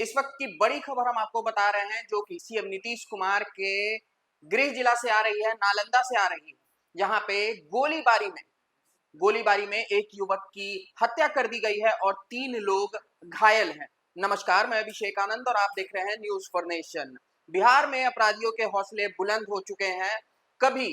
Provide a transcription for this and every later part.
इस वक्त की बड़ी खबर हम आपको बता रहे हैं, जो कि सीएम नीतीश कुमार के गृह जिला से आ रही है, नालंदा से आ रही है। जहां पे गोलीबारी में एक युवक की हत्या कर दी गई है और 3 लोग घायल हैं। नमस्कार, मैं अभिषेक आनंद और आप देख रहे हैं न्यूज फॉर नेशन। बिहार में अपराधियों के हौसले बुलंद हो चुके हैं। कभी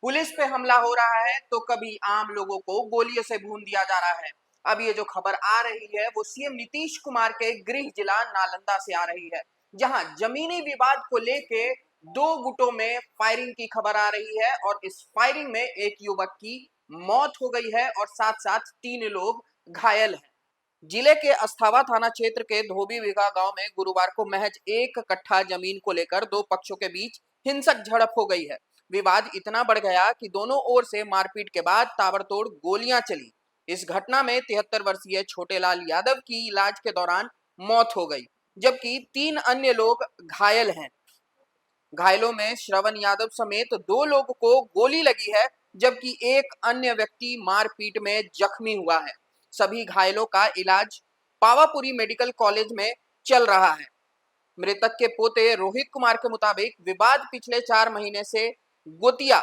पुलिस पे हमला हो रहा है तो कभी आम लोगों को गोलियों से भून दिया जा रहा है। अब ये जो खबर आ रही है वो सीएम नीतीश कुमार के गृह जिला नालंदा से आ रही है, जहां जमीनी विवाद को लेके 2 गुटों में फायरिंग की खबर आ रही है और इस फायरिंग में एक युवक की मौत हो गई है और साथ साथ 3 लोग घायल हैं। जिले के अस्थावा थाना क्षेत्र के धोबी बिघा गांव में गुरुवार को महज 1 कट्ठा जमीन को लेकर 2 पक्षों के बीच हिंसक झड़प हो गई है। विवाद इतना बढ़ गया कि दोनों ओर से मारपीट के बाद ताबड़तोड़ गोलियां चली। इस घटना में 73 वर्षीय छोटेलाल यादव की इलाज के दौरान मौत हो गई, जबकि 3 अन्य लोग घायल हैं। घायलों में श्रवण यादव समेत 2 लोगों को गोली लगी है, जबकि एक अन्य व्यक्ति मारपीट में जख्मी हुआ है। सभी घायलों का इलाज पावापुरी मेडिकल कॉलेज में चल रहा है। मृतक के पोते रोहित कुमार के मुताबिक विवाद पिछले 4 महीने से गोतिया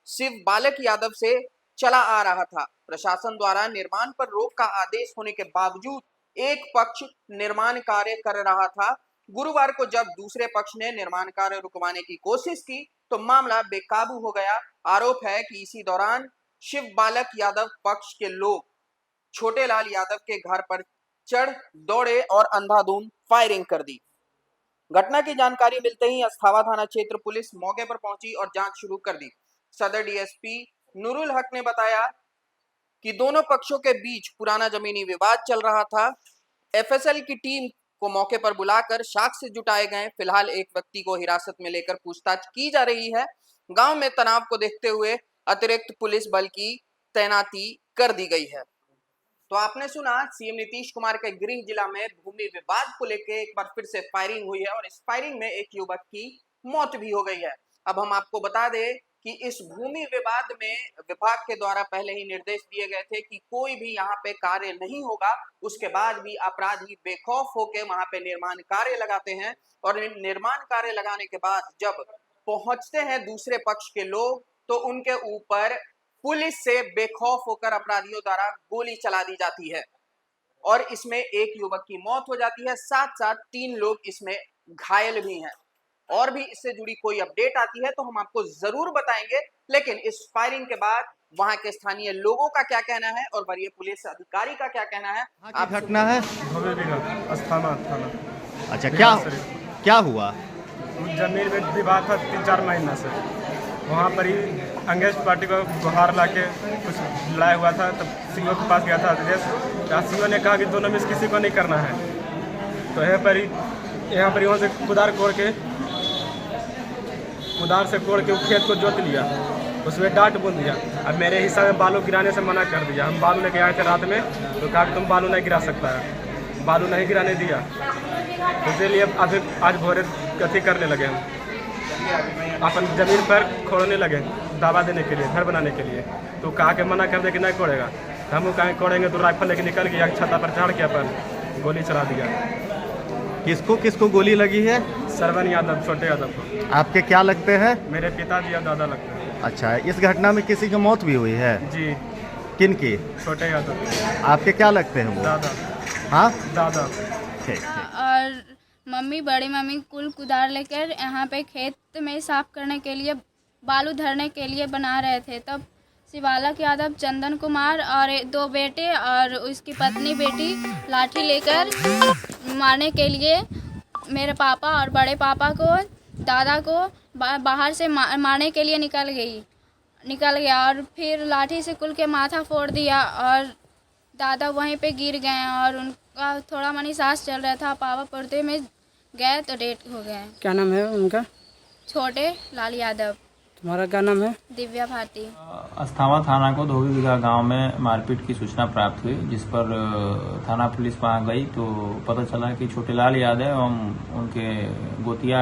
शिव बालक यादव से चला आ रहा था। प्रशासन द्वारा निर्माण पर रोक का आदेश होने के बावजूद एक पक्ष निर्माण कार्य कर रहा था। गुरुवार को जब दूसरे पक्ष ने निर्माण कार्य रुकवाने की कोशिश की तो मामला बेकाबू हो गया। आरोप है कि इसी दौरान शिव बालक यादव पक्ष के लोग छोटेलाल यादव के घर पर चढ़ दौड़े और अंधाधुंध फायरिंग कर दी। घटना की जानकारी मिलते ही अस्थावा थाना क्षेत्र पुलिस मौके पर पहुंची और जांच शुरू कर दी। सदर डीएसपी नूरुल हक ने बताया कि दोनों पक्षों के बीच पुराना जमीनी विवाद चल रहा था। एफएसएल की टीम को मौके पर बुलाकर साक्ष्य जुटाए गए। फिलहाल एक व्यक्ति को हिरासत में लेकर पूछताछ की जा रही है। गांव में तनाव को देखते हुए अतिरिक्त पुलिस बल की तैनाती कर दी गई है। तो आपने सुना, सीएम नीतीश कुमार के गृह जिला में भूमि विवाद को लेकर एक बार फिर से फायरिंग हुई है और इस फायरिंग में एक युवक की मौत भी हो गई है। अब हम आपको बता दें कि इस भूमि विवाद में विभाग के द्वारा पहले ही निर्देश दिए गए थे कि कोई भी यहाँ पे कार्य नहीं होगा। उसके बाद भी अपराधी बेखौफ होकर वहां पे निर्माण कार्य लगाते हैं और निर्माण कार्य लगाने के बाद जब पहुंचते हैं दूसरे पक्ष के लोग तो उनके ऊपर पुलिस से बेखौफ होकर अपराधियों द्वारा गोली चला दी जाती है और इसमें एक युवक की मौत हो जाती है। साथ साथ 3 लोग इसमें घायल भी हैं। और भी इससे जुड़ी कोई अपडेट आती है तो हम आपको जरूर बताएंगे। लेकिन इस फायरिंग के बाद वहां के स्थानीय लोगों का क्या कहना है और वरीय पुलिस अधिकारी का क्या कहना है, आप घटना है अस्थाना थाना। अच्छा, क्या हुआ? जमीन में विवाद था 3-4 महीना से। वहाँ पर ही अंग्रेज पार्टी को गुहार ला के कुछ लाया हुआ था। तब सीओ के पास गया था आदेश। सीओ ने कहा कि दोनों में से किसी को नहीं करना है। तो यहाँ पर यहाँ से कुदार से कोड़ के खेत को जोत लिया, उसमें डांट बुन दिया। अब मेरे हिसाब में बालू गिराने से मना कर दिया। हम बालू लेके आए थे रात में तो कहा कि तुम बालू नहीं गिरा सकता है, बालू नहीं गिराने दिया। इसीलिए आज भोरे कथी करने लगे, हम अपन जमीन पर खोड़ने लगे दावा देने के लिए, घर बनाने के लिए। तो कहा के मना कर दे कि नहीं कोड़ेगा। हम कहीं कोड़ेंगे तो राइफल लेके निकल गया, छत्ता पर चढ़ के अपन गोली चला दिया। किसको गोली लगी है? श्रवण यादव, छोटे यादव को। आपके क्या लगते हैं? मेरे पिताजी और दादा लगते हैं। अच्छा, इस घटना में किसी की मौत भी हुई है? जी। किन की? छोटे यादव। आपके क्या लगते हैं वो? दादा। हाँ, दादा। ठीक। और मम्मी, बड़ी मम्मी कुल कुदार लेकर यहाँ पे खेत में साफ करने के लिए, बालू धरने के लिए बना रहे थे। तब शिवालक यादव, चंदन कुमार और 2 बेटे और उसकी पत्नी बेटी लाठी लेकर मारने के लिए मेरे पापा और बड़े पापा को, दादा को बाहर से मारने के लिए निकल गया और फिर लाठी से कुल के माथा फोड़ दिया और दादा वहीं पे गिर गए और उनका थोड़ा मनी सांस चल रहा था। पावापुरी में गए तो डेथ हो गए। क्या नाम है उनका? छोटे लाल यादव। तुम्हारा क्या नाम है? दिव्या भारती। अस्थावा थाना को धोबी बिघा गांव में मारपीट की सूचना प्राप्त हुई, जिस पर थाना पुलिस वहां गई तो पता चला कि छोटेलाल यादव एवं उनके गोतिया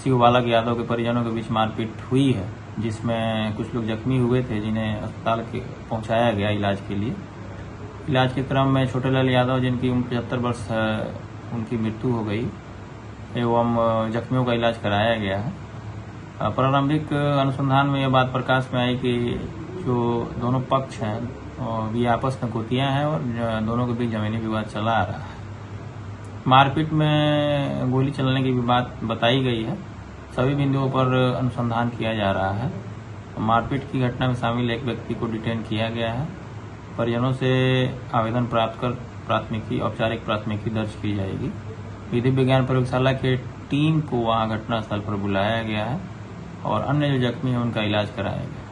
शिव बालक यादव के परिजनों के बीच मारपीट हुई है, जिसमें कुछ लोग जख्मी हुए थे, जिन्हें अस्पताल पहुंचाया गया इलाज के लिए। इलाज के क्रम में छोटेलाल यादव, जिनकी उम्र 75 वर्ष है, उनकी मृत्यु हो गई एवं जख्मियों का इलाज कराया गया है। प्रारंभिक अनुसंधान में यह बात प्रकाश में आई कि जो दोनों पक्ष हैं ये आपस में गोतियां हैं और दोनों के बीच जमीनी विवाद चला आ रहा है। मारपीट में गोली चलाने की भी बात बताई गई है। सभी बिंदुओं पर अनुसंधान किया जा रहा है। मारपीट की घटना में शामिल एक व्यक्ति को डिटेन किया गया है। परिजनों से आवेदन प्राप्त कर औपचारिक प्राथमिकी दर्ज की जाएगी। विधि विज्ञान प्रयोगशाला के टीम को वहां घटनास्थल पर बुलाया गया है और अन्य जो जख्मी हैं उनका इलाज कराया गया।